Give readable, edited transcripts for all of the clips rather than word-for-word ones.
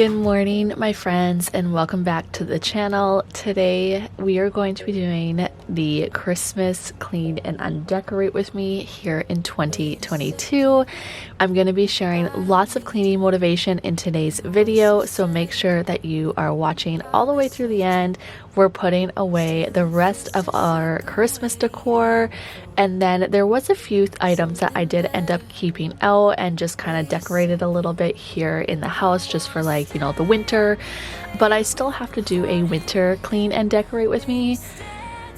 Good morning, my friends, and welcome back to the channel. Today we are going to be doing the Christmas clean and undecorate with me here in 2022. I'm going to be sharing lots of cleaning motivation in today's video, so make sure that you are watching all the way through the end. We're putting away the rest of our Christmas decor, and then there was a few items that I did end up keeping out and just kind of decorated a little bit here in the house just for, like, you know, the winter. But I still have to do a winter clean and decorate with me.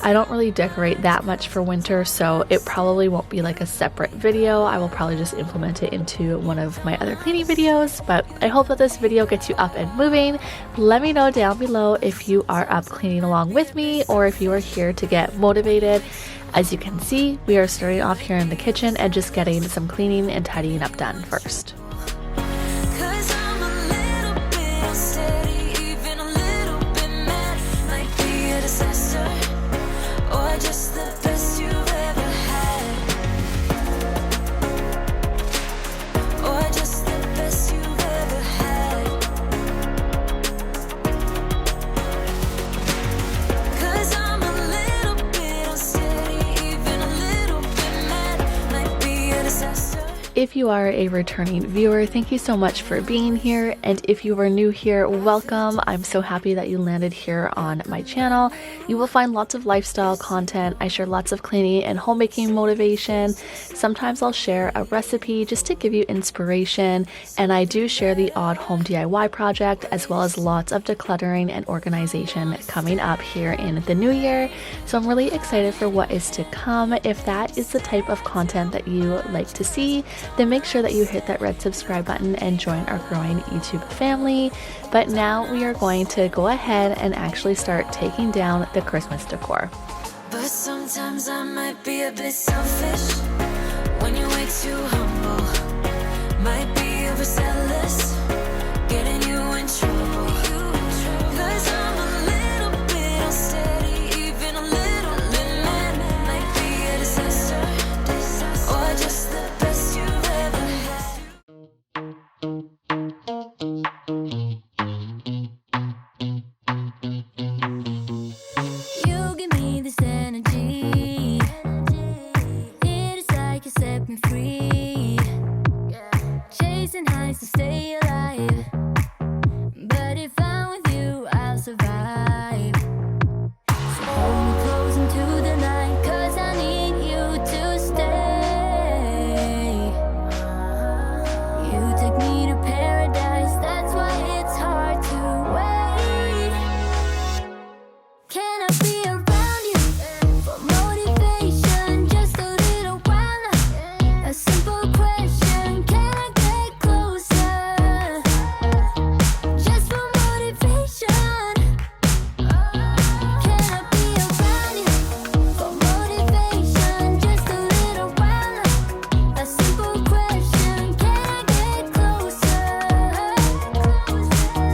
I don't really decorate that much for winter, so it probably won't be like a separate video. I will probably just implement it into one of my other cleaning videos, but I hope that this video gets you up and moving. Let me know down below if you are up cleaning along with me or if you are here to get motivated. As you can see, we are starting off here in the kitchen and just getting some cleaning and tidying up done first. If you are a returning viewer, thank you so much for being here, and if you are new here, welcome. I'm so happy that you landed here on my channel. You will find lots of lifestyle content. I share lots of cleaning and homemaking motivation. Sometimes I'll share a recipe just to give you inspiration, and I do share the odd home DIY project as well as lots of decluttering and organization coming up here in the new year. So I'm really excited for what is to come. If that is the type of content that you like to see, then make sure that you hit that red subscribe button and join our growing YouTube family. But now we are going to go ahead and actually start taking down the Christmas decor. But sometimes I might be a bit selfish when you're way too humble. Might be overzealous, getting you in trouble. 'Cause I'm a little bit unsteady, even a little bit mad. Might be a disaster, or just the best you've ever had. You give me this energy. It is like you set me free. Chasing highs to stay alive. But if I'm with you, I'll survive. So hold me close into the night, 'cause I need you to stay. You take me to paradise, that's why it's hard to wait. Can I be around you for motivation? Just a little while now. A simple question, can I get closer? Just for motivation. Can I be around you for motivation? Just a little while now. A simple question, can I get closer?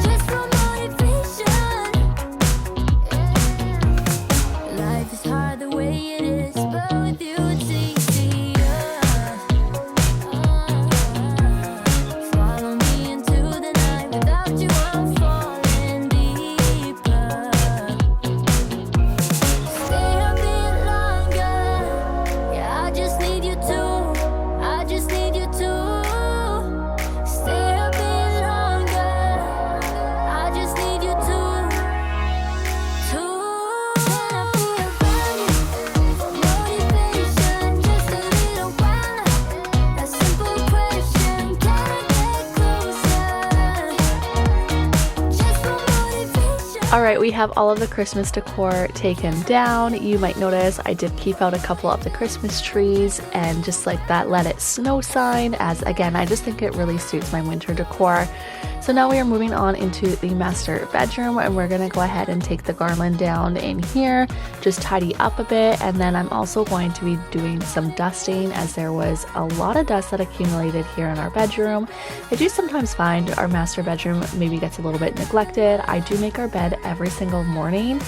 Just for motivation. Life is hard the way it is, but with you it's easier. Follow me into the night, without you I'm falling deeper. Stay a bit longer, yeah, I just need you to, I just need you to. Stay a bit longer, I just need you to. Can I be around you for motivation? Just a little while now. A simple question, can I get closer? Just for motivation. All right, we have all of the Christmas decor taken down. You might notice I did keep out a couple of the Christmas trees and just like that let it snow sign, as again, I just think it really suits my winter decor. So now we are moving on into the master bedroom, and we're gonna go ahead and take the garland down in here, just tidy up a bit, and then I'm also going to be doing some dusting, as there was a lot of dust that accumulated here in our bedroom. I do sometimes find our master bedroom maybe gets a little bit neglected. I do make our bed every single morning,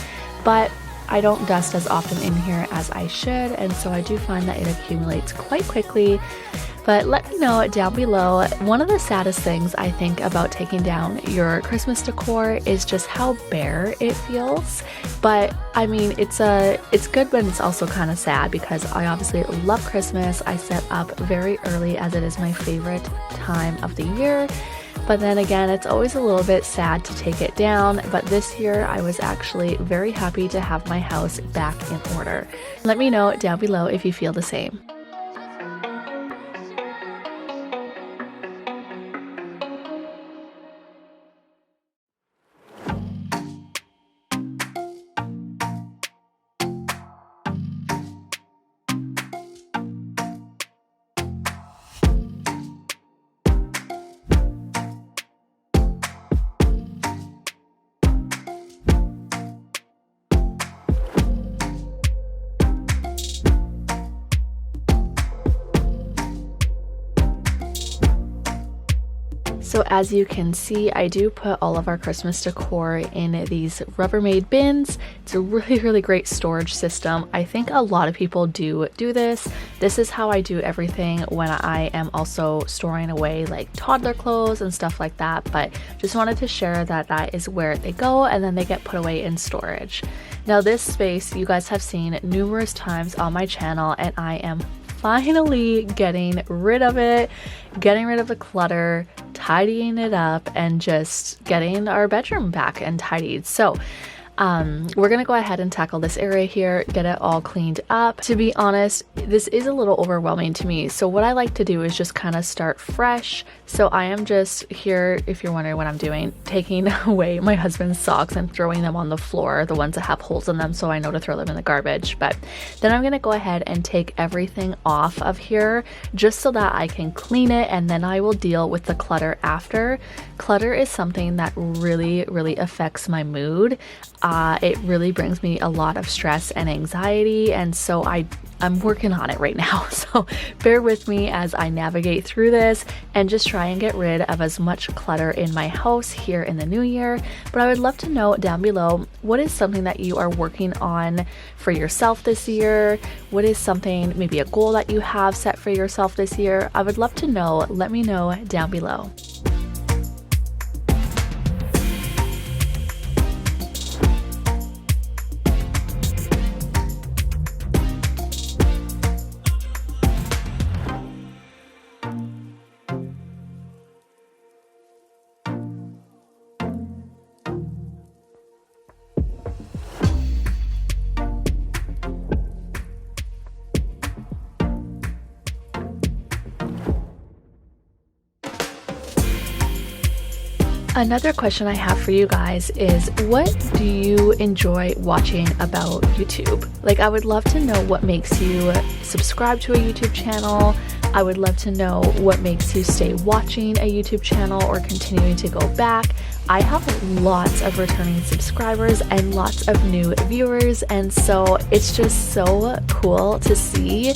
but I don't dust as often in here as I should, and so I do find that it accumulates quite quickly. But let me know down below. One of the saddest things I think about taking down your Christmas decor is just how bare it feels. But I mean, it's good, but it's also kind of sad because I obviously love Christmas. I set up very early as it is my favorite time of the year. But then again, it's always a little bit sad to take it down. But this year, I was actually very happy to have my house back in order. Let me know down below if you feel the same. So as you can see, I do put all of our Christmas decor in these Rubbermaid bins. It's a really great storage system. I think a lot of people do this. This is how I do everything when I am also storing away like toddler clothes and stuff like that. But just wanted to share that that is where they go and then they get put away in storage. Now this space you guys have seen numerous times on my channel, and I am finally getting rid of it, getting rid of the clutter, tidying it up, and just getting our bedroom back and tidied. So we're gonna go ahead and tackle this area here, get it all cleaned up. To be honest, this is a little overwhelming to me. So what I like to do is just kind of start fresh. So I am just here, if you're wondering what I'm doing, taking away my husband's socks and throwing them on the floor, the ones that have holes in them, so I know to throw them in the garbage. But then I'm gonna go ahead and take everything off of here just so that I can clean it, and then I will deal with the clutter after. Clutter is something that really affects my mood. It really brings me a lot of stress and anxiety, and so I'm working on it right now. So bear with me as I navigate through this and just try and get rid of as much clutter in my house here in the new year. But I would love to know down below, what is something that you are working on for yourself this year? What is something, maybe a goal that you have set for yourself this year? I would love to know. Let me know down below. Another question I have for you guys is, what do you enjoy watching about YouTube? Like, I would love to know what makes you subscribe to a YouTube channel. I would love to know what makes you stay watching a YouTube channel or continuing to go back. I have lots of returning subscribers and lots of new viewers, and so it's just so cool to see.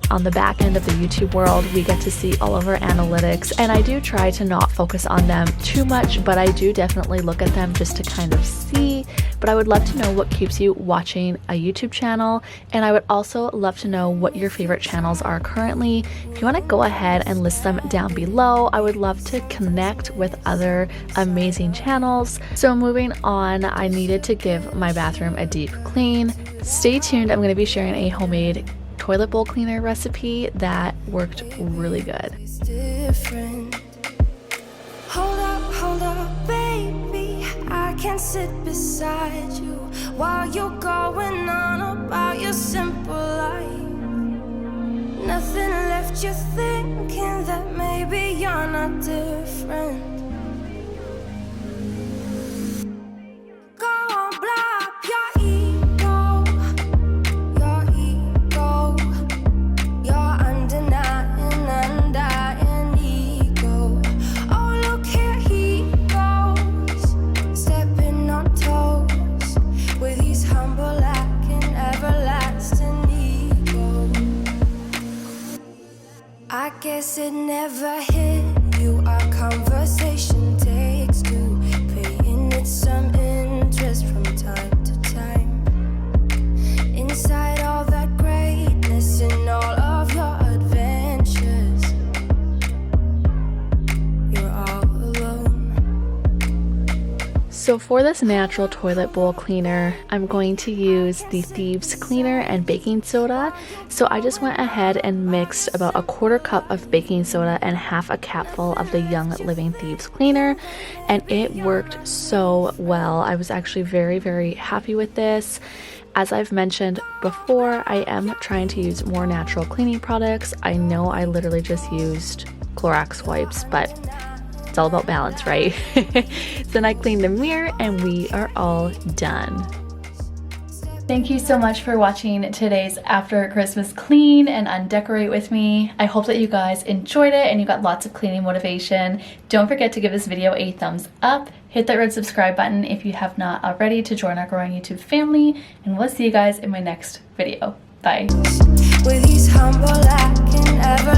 On the back end of the YouTube world, we get to see all of our analytics, and I do try to not focus on them too much, but I do definitely look at them just to kind of see. But I would love to know what keeps you watching a YouTube channel, and I would also love to know what your favorite channels are currently. If you want to go ahead and list them down below, I would love to connect with other amazing channels. So moving on, I needed to give my bathroom a deep clean. Stay tuned, I'm going to be sharing a homemade toilet bowl cleaner recipe that worked really good. Hold up, baby. I can sit beside you while you're going on about your simple life. Nothing left you thinking that maybe you're not different. I guess it never hit you. Our conversation takes two, paying it some interest from time to time. So for this natural toilet bowl cleaner, I'm going to use the Thieves Cleaner and baking soda. So I just went ahead and mixed about a 1/4 cup of baking soda and 1/2 capful of the Young Living Thieves Cleaner, and it worked so well. I was actually very, very happy with this. As I've mentioned before, I am trying to use more natural cleaning products. I know I literally just used Clorox wipes, but it's all about balance, right? So then I cleaned the mirror and we are all done. Thank you so much for watching today's after Christmas clean and undecorate with me. I hope that you guys enjoyed it and you got lots of cleaning motivation. Don't forget to give this video a thumbs up. Hit that red subscribe button if you have not already to join our growing YouTube family. And we'll see you guys in my next video. Bye. With these humble, I can never